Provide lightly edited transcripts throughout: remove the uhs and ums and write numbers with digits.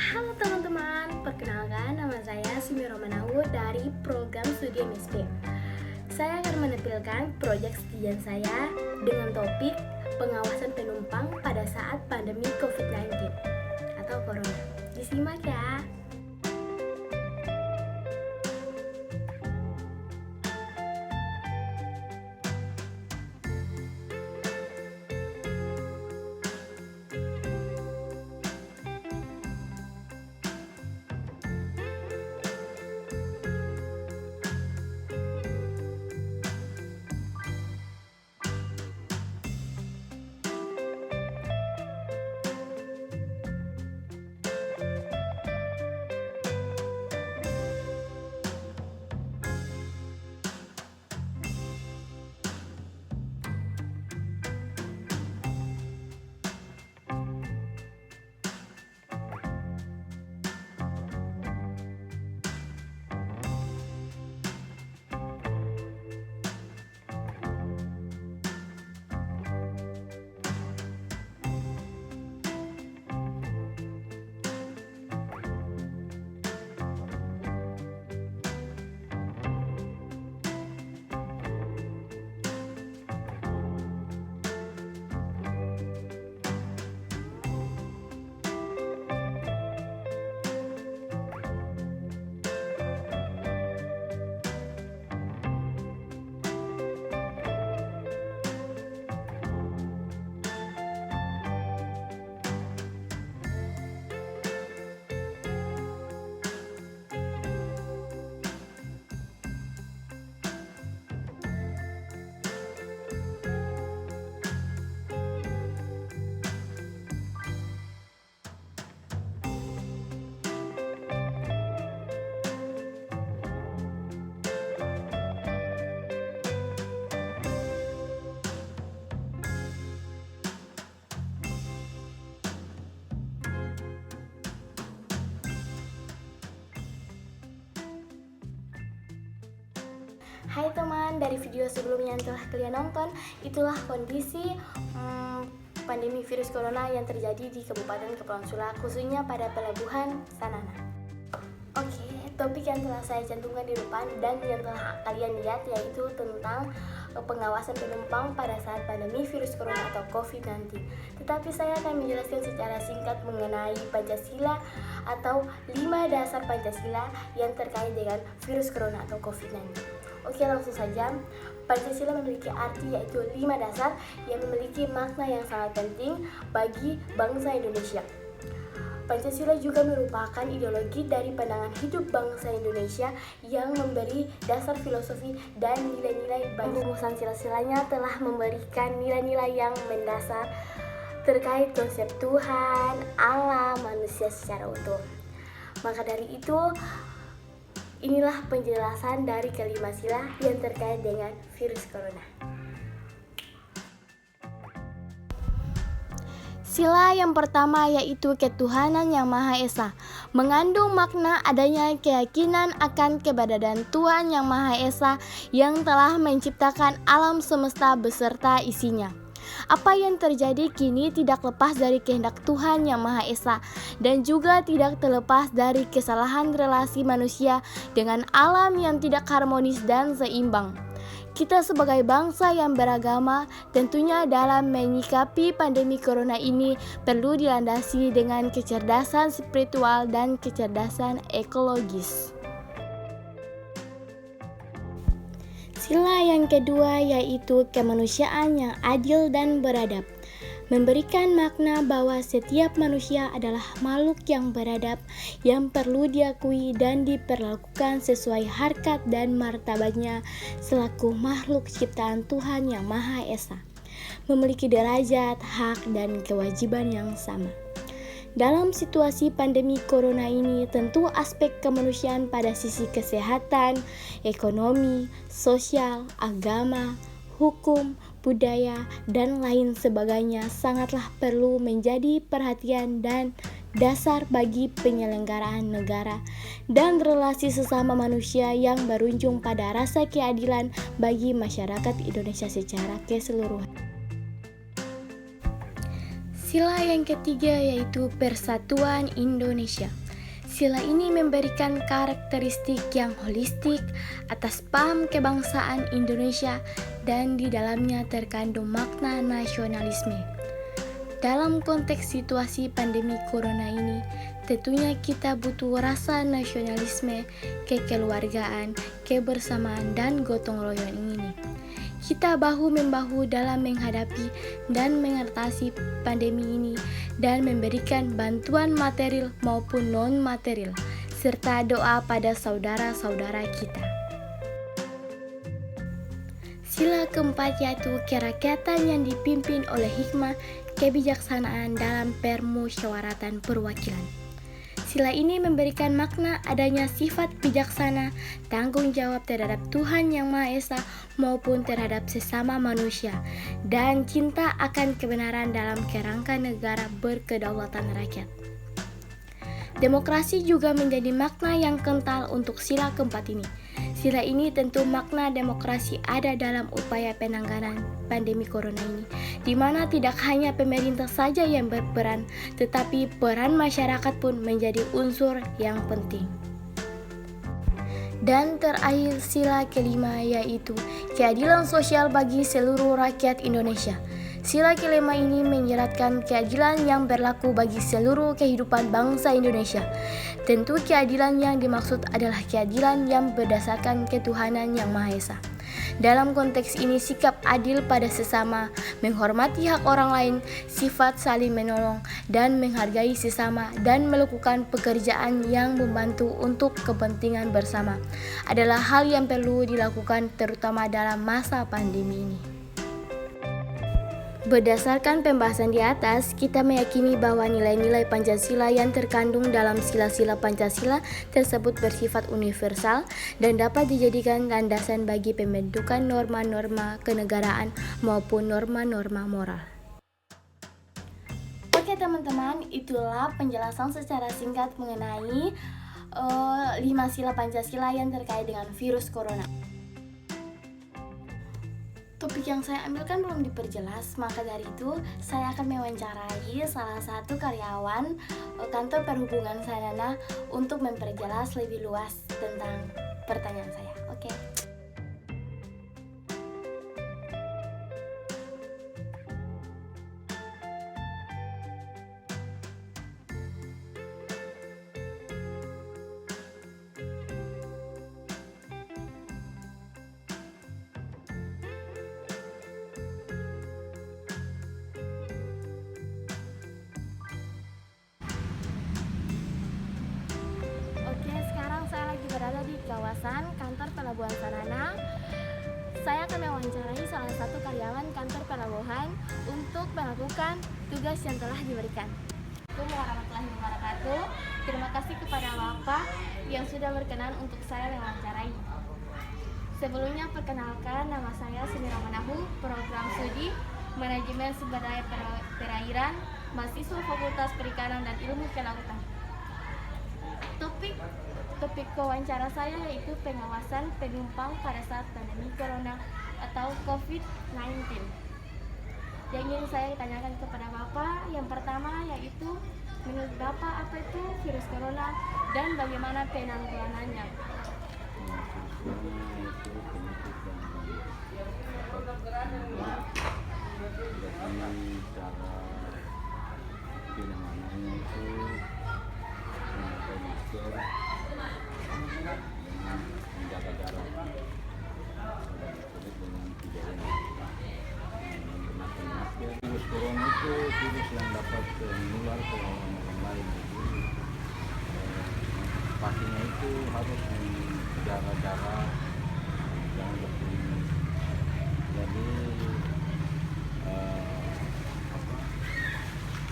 Halo teman-teman, perkenalkan nama saya Sumi Romanahu dari program studi MSP. Saya akan menampilkan proyek studi saya dengan topik pengawasan penumpang pada saat pandemi COVID-19 atau Corona. Disimak ya. Hai teman, dari video sebelumnya yang telah kalian nonton, itulah kondisi pandemi virus corona yang terjadi di Kabupaten Kepulauan Sula, khususnya pada pelabuhan Sanana. Oke, topik yang telah saya cantumkan di depan dan yang telah kalian lihat yaitu tentang pengawasan penumpang pada saat pandemi virus corona atau COVID-19. Tetapi saya akan menjelaskan secara singkat mengenai Pancasila atau 5 dasar Pancasila yang terkait dengan virus corona atau COVID-19. Oke, langsung saja. Pancasila memiliki arti yaitu 5 dasar yang memiliki makna yang sangat penting bagi bangsa Indonesia. Pancasila juga merupakan ideologi dari pandangan hidup bangsa Indonesia yang memberi dasar filosofi dan nilai-nilai. Rumusan sila-silanya telah memberikan nilai-nilai yang mendasar terkait konsep Tuhan, alam, manusia secara utuh. Maka dari itu, inilah penjelasan dari kelima sila yang terkait dengan virus corona. Sila yang pertama yaitu ketuhanan yang Maha Esa, mengandung makna adanya keyakinan akan keberadaan Tuhan yang Maha Esa yang telah menciptakan alam semesta beserta isinya. Apa yang terjadi kini tidak lepas dari kehendak Tuhan yang Maha Esa dan juga tidak terlepas dari kesalahan relasi manusia dengan alam yang tidak harmonis dan seimbang. Kita sebagai bangsa yang beragama tentunya dalam menyikapi pandemi corona ini perlu dilandasi dengan kecerdasan spiritual dan kecerdasan ekologis. Sila yang kedua yaitu kemanusiaan yang adil dan beradab, memberikan makna bahwa setiap manusia adalah makhluk yang beradab yang perlu diakui dan diperlakukan sesuai harkat dan martabatnya selaku makhluk ciptaan Tuhan yang Maha Esa, memiliki derajat, hak, dan kewajiban yang sama. Dalam situasi pandemi corona ini, tentu aspek kemanusiaan pada sisi kesehatan, ekonomi, sosial, agama, hukum, budaya, dan lain sebagainya sangatlah perlu menjadi perhatian dan dasar bagi penyelenggaraan negara dan relasi sesama manusia yang berujung pada rasa keadilan bagi masyarakat Indonesia secara keseluruhan. Sila yang ketiga yaitu Persatuan Indonesia. Sila ini memberikan karakteristik yang holistik atas paham kebangsaan Indonesia dan di dalamnya terkandung makna nasionalisme. Dalam konteks situasi pandemi corona ini, tentunya kita butuh rasa nasionalisme, kekeluargaan, kebersamaan, dan gotong royong ini. Kita bahu-membahu dalam menghadapi dan mengatasi pandemi ini dan memberikan bantuan material maupun non-material, serta doa pada saudara-saudara kita. Sila keempat yaitu kerakyatan yang dipimpin oleh hikmah kebijaksanaan dalam permusyawaratan perwakilan. Sila ini memberikan makna adanya sifat bijaksana, tanggung jawab terhadap Tuhan Yang Maha Esa maupun terhadap sesama manusia, dan cinta akan kebenaran dalam kerangka negara berkedaulatan rakyat. Demokrasi juga menjadi makna yang kental untuk sila keempat ini. Sila ini tentu makna demokrasi ada dalam upaya penanganan pandemi corona ini, di mana tidak hanya pemerintah saja yang berperan, tetapi peran masyarakat pun menjadi unsur yang penting. Dan terakhir sila kelima yaitu keadilan sosial bagi seluruh rakyat Indonesia. Sila kelima ini menyeratkan keadilan yang berlaku bagi seluruh kehidupan bangsa Indonesia. Tentu keadilan yang dimaksud adalah keadilan yang berdasarkan ketuhanan Yang Maha Esa. Dalam konteks ini sikap adil pada sesama, menghormati hak orang lain, sifat saling menolong dan menghargai sesama dan melakukan pekerjaan yang membantu untuk kepentingan bersama adalah hal yang perlu dilakukan terutama dalam masa pandemi ini. Berdasarkan pembahasan di atas, kita meyakini bahwa nilai-nilai Pancasila yang terkandung dalam sila-sila Pancasila tersebut bersifat universal dan dapat dijadikan landasan bagi pembentukan norma-norma kenegaraan maupun norma-norma moral. Oke teman-teman, itulah penjelasan secara singkat mengenai 5 sila Pancasila yang terkait dengan virus corona. Topik yang saya ambilkan belum diperjelas, maka dari itu saya akan mewawancarai salah satu karyawan kantor perhubungan Sanana untuk memperjelas lebih luas tentang pertanyaan saya. Oke. Berada di kawasan kantor pelabuhan Sanana. Saya akan mewawancarai salah satu karyawan kantor pelabuhan untuk melakukan tugas yang telah diberikan. Assalamualaikum warahmatullahi wabarakatuh. Terima kasih kepada Bapak yang sudah berkenan untuk saya mewawancarai. Sebelumnya perkenalkan, nama saya Semira Manahu, program studi Manajemen Sumber Daya Perairan, mahasiswa Fakultas Perikanan dan Ilmu Kelautan. Topik wawancara saya yaitu pengawasan penumpang pada saat pandemi corona atau COVID-19. Yang ingin saya tanyakan kepada Bapak, yang pertama yaitu menurut Bapak apa itu virus corona dan bagaimana penanggulangannya? Menjaga jarak dengan menggunakan masker. Virus corona itu virus yang dapat menular ke orang lain. Pastinya itu harus menjaga jarak, jangan berkerumun. Jadi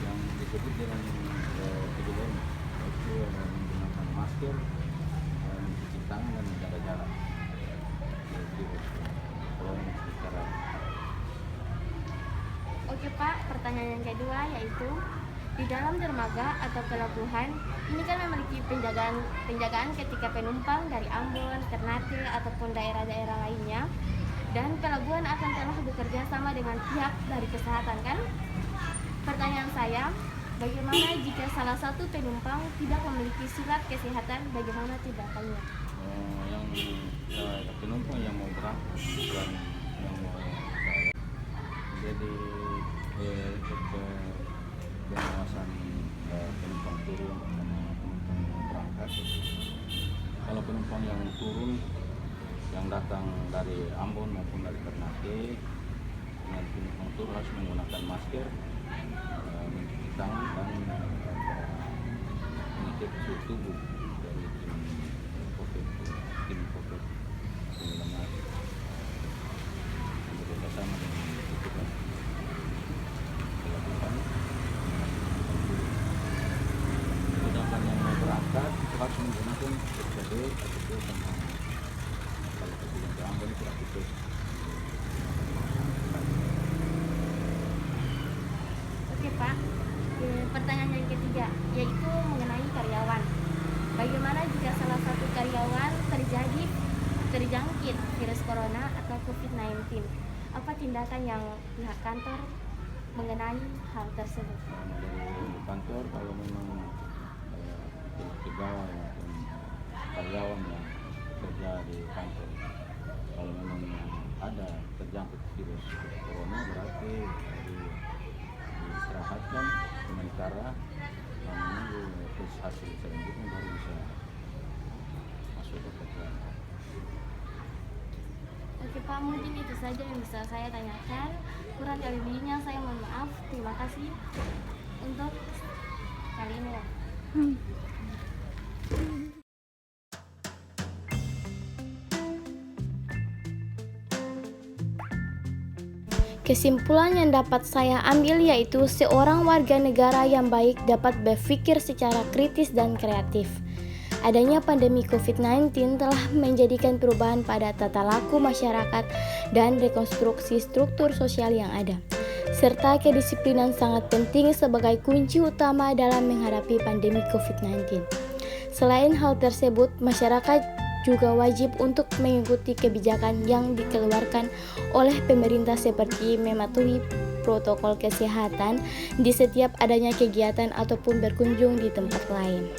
yang disebut dengan 3M itu menggunakan masker, mencuci tangan dan menjaga jarak. Oke Pak, pertanyaan yang kedua yaitu di dalam dermaga atau pelabuhan ini kan memiliki penjagaan ketika penumpang dari Ambon, Ternate ataupun daerah-daerah lainnya, dan pelabuhan akan telah bekerja sama dengan pihak dari kesehatan kan? Pertanyaan saya, bagaimana jika salah satu penumpang tidak memiliki surat kesehatan? Bagaimana tindakannya? Yang penumpang yang mau berangkat bukan yang mau bayar. Jadi untuk pengawasan penumpang turun sama penumpang yang berangkat, kalau penumpang yang turun yang datang dari Ambon maupun dari Ternate, dengan penumpang turun harus menggunakan masker, mencuci tangan dan mengecek suhu tubuh dari tim COVID 19 untuk bekerjasama dengan petugas dilakukan. Sedangkan yang mau berangkat itu harus menggunakan PPD atau sama kalau tujuan ke Ambon itu aktif. Oke Pak, pertanyaan yang ketiga yaitu mengenai karyawan. Bagaimana jika salah satu karyawan terjangkit virus corona atau COVID-19? Apa tindakan yang pihak kantor mengenai hal tersebut? Dari kantor kalau memang pegawai maupun karyawan yang bekerja di kantor, kalau memang ada terjangkit virus corona berarti diistirahatkan sementara menunggu tes hasil selanjutnya baru bisa masuk ke kerja. Oke Pak, mungkin itu saja yang bisa saya tanyakan. Kurang lebihnya saya mohon maaf. Terima kasih untuk kali ini. Kesimpulan yang dapat saya ambil yaitu seorang warga negara yang baik dapat berpikir secara kritis dan kreatif. Adanya pandemi COVID-19 telah menjadikan perubahan pada tata laku masyarakat dan rekonstruksi struktur sosial yang ada, serta kedisiplinan sangat penting sebagai kunci utama dalam menghadapi pandemi COVID-19. Selain hal tersebut, masyarakat juga wajib untuk mengikuti kebijakan yang dikeluarkan oleh pemerintah seperti mematuhi protokol kesehatan di setiap adanya kegiatan ataupun berkunjung di tempat lain.